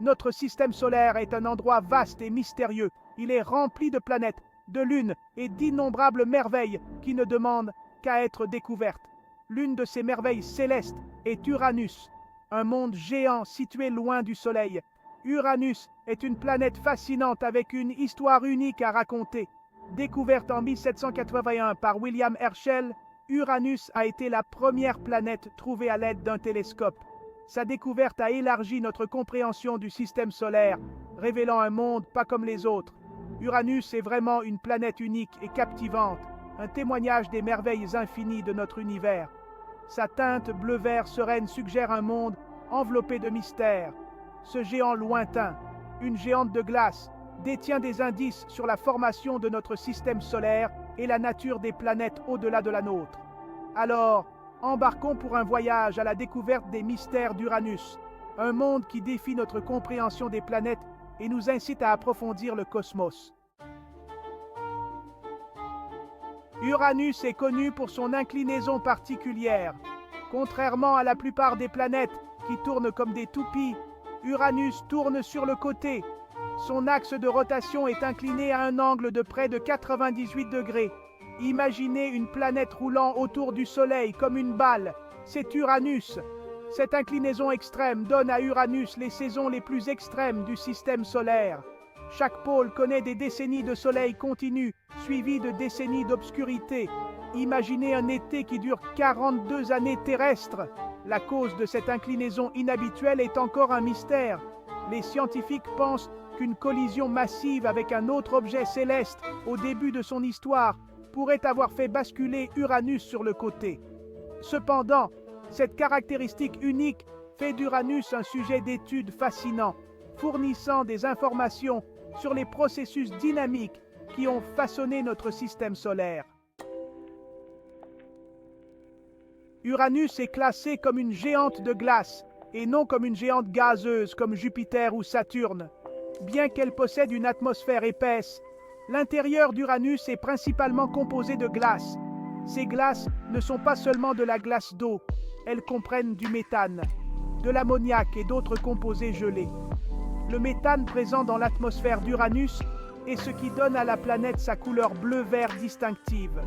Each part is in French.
Notre système solaire est un endroit vaste et mystérieux. Il est rempli de planètes, de lunes et d'innombrables merveilles qui ne demandent qu'à être découvertes. L'une de ces merveilles célestes est Uranus, un monde géant situé loin du Soleil. Uranus est une planète fascinante avec une histoire unique à raconter. Découverte en 1781 par William Herschel, Uranus a été la première planète trouvée à l'aide d'un télescope. Sa découverte a élargi notre compréhension du système solaire, révélant un monde pas comme les autres. Uranus est vraiment une planète unique et captivante, un témoignage des merveilles infinies de notre univers. Sa teinte bleu-vert sereine suggère un monde enveloppé de mystères. Ce géant lointain, une géante de glace, détient des indices sur la formation de notre système solaire et la nature des planètes au-delà de la nôtre. Alors, embarquons pour un voyage à la découverte des mystères d'Uranus, un monde qui défie notre compréhension des planètes et nous incite à approfondir le cosmos. Uranus est connu pour son inclinaison particulière. Contrairement à la plupart des planètes qui tournent comme des toupies, Uranus tourne sur le côté. Son axe de rotation est incliné à un angle de près de 98 degrés. Imaginez une planète roulant autour du Soleil comme une balle. C'est Uranus. Cette inclinaison extrême donne à Uranus les saisons les plus extrêmes du système solaire. Chaque pôle connaît des décennies de soleil continu, suivies de décennies d'obscurité. Imaginez un été qui dure 42 années terrestres. La cause de cette inclinaison inhabituelle est encore un mystère. Les scientifiques pensent qu'une collision massive avec un autre objet céleste au début de son histoire pourrait avoir fait basculer Uranus sur le côté. Cependant, cette caractéristique unique fait d'Uranus un sujet d'étude fascinant, fournissant des informations sur les processus dynamiques qui ont façonné notre système solaire. Uranus est classé comme une géante de glace et non comme une géante gazeuse comme Jupiter ou Saturne. Bien qu'elle possède une atmosphère épaisse, l'intérieur d'Uranus est principalement composé de glace. Ces glaces ne sont pas seulement de la glace d'eau, elles comprennent du méthane, de l'ammoniac et d'autres composés gelés. Le méthane présent dans l'atmosphère d'Uranus est ce qui donne à la planète sa couleur bleu-vert distinctive.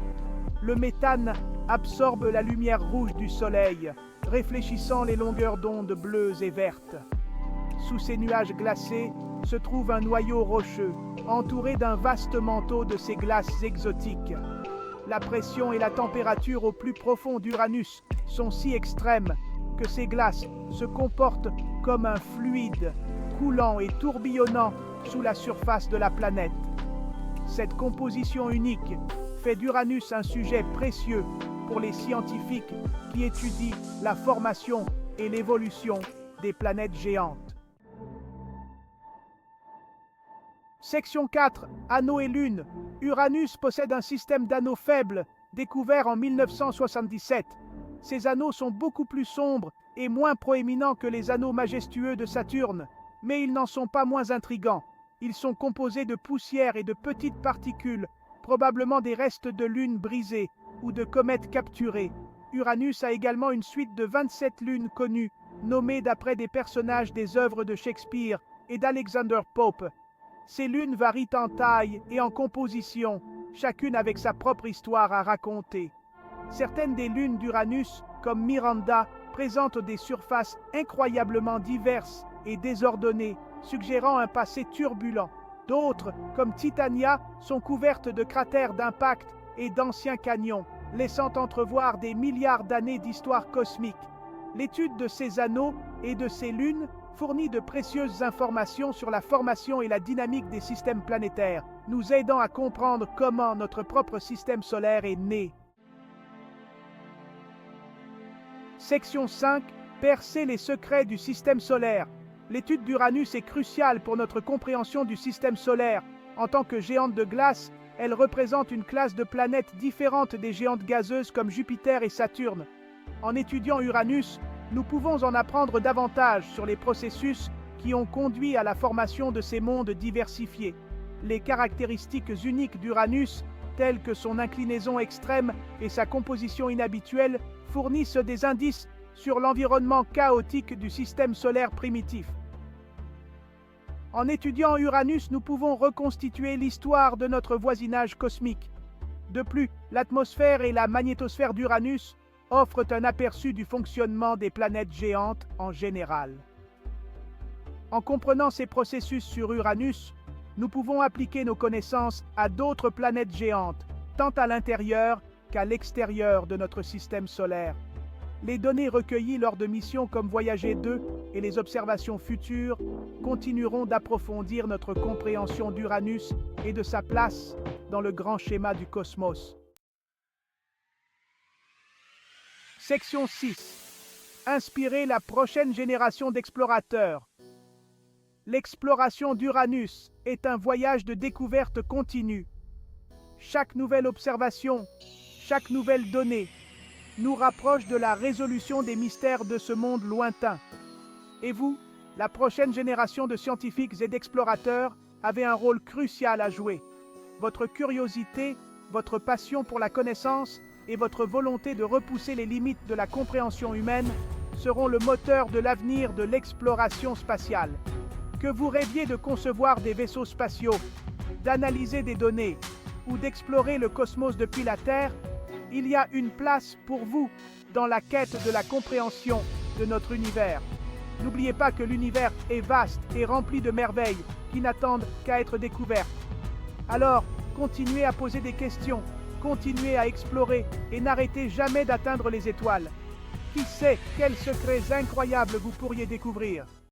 Le méthane absorbe la lumière rouge du Soleil, réfléchissant les longueurs d'onde bleues et vertes. Sous ces nuages glacés se trouve un noyau rocheux, entouré d'un vaste manteau de ces glaces exotiques. La pression et la température au plus profond d'Uranus sont si extrêmes que ces glaces se comportent comme un fluide, coulant et tourbillonnant sous la surface de la planète. Cette composition unique fait d'Uranus un sujet précieux pour les scientifiques qui étudient la formation et l'évolution des planètes géantes. Section 4. Anneaux et lunes. Uranus possède un système d'anneaux faibles, découvert en 1977. Ces anneaux sont beaucoup plus sombres et moins proéminents que les anneaux majestueux de Saturne, mais ils n'en sont pas moins intrigants. Ils sont composés de poussière et de petites particules, probablement des restes de lunes brisées ou de comètes capturées. Uranus a également une suite de 27 lunes connues, nommées d'après des personnages des œuvres de Shakespeare et d'Alexander Pope. Ces lunes varient en taille et en composition, chacune avec sa propre histoire à raconter. Certaines des lunes d'Uranus, comme Miranda, présentent des surfaces incroyablement diverses et désordonnées, suggérant un passé turbulent. D'autres, comme Titania, sont couvertes de cratères d'impact et d'anciens canyons, laissant entrevoir des milliards d'années d'histoire cosmique. L'étude de ces anneaux et de ces lunes fournit de précieuses informations sur la formation et la dynamique des systèmes planétaires, nous aidant à comprendre comment notre propre système solaire est né. Section 5. Percer les secrets du système solaire. L'étude d'Uranus est cruciale pour notre compréhension du système solaire. En tant que géante de glace, elle représente une classe de planètes différente des géantes gazeuses comme Jupiter et Saturne. En étudiant Uranus, nous pouvons en apprendre davantage sur les processus qui ont conduit à la formation de ces mondes diversifiés. Les caractéristiques uniques d'Uranus, telles que son inclinaison extrême et sa composition inhabituelle, fournissent des indices sur l'environnement chaotique du système solaire primitif. En étudiant Uranus, nous pouvons reconstituer l'histoire de notre voisinage cosmique. De plus, l'atmosphère et la magnétosphère d'Uranus offrent un aperçu du fonctionnement des planètes géantes en général. En comprenant ces processus sur Uranus, nous pouvons appliquer nos connaissances à d'autres planètes géantes, tant à l'intérieur qu'à l'extérieur de notre système solaire. Les données recueillies lors de missions comme Voyager 2 et les observations futures continueront d'approfondir notre compréhension d'Uranus et de sa place dans le grand schéma du cosmos. Section 6. Inspirer la prochaine génération d'explorateurs. L'exploration d'Uranus est un voyage de découverte continue. Chaque nouvelle observation, chaque nouvelle donnée, nous rapproche de la résolution des mystères de ce monde lointain. Et vous, la prochaine génération de scientifiques et d'explorateurs, avez un rôle crucial à jouer. Votre curiosité, votre passion pour la connaissance et votre volonté de repousser les limites de la compréhension humaine seront le moteur de l'avenir de l'exploration spatiale. Que vous rêviez de concevoir des vaisseaux spatiaux, d'analyser des données ou d'explorer le cosmos depuis la Terre, il y a une place pour vous dans la quête de la compréhension de notre univers. N'oubliez pas que l'univers est vaste et rempli de merveilles qui n'attendent qu'à être découvertes. Alors, continuez à poser des questions, continuez à explorer et n'arrêtez jamais d'atteindre les étoiles. Qui sait quels secrets incroyables vous pourriez découvrir ?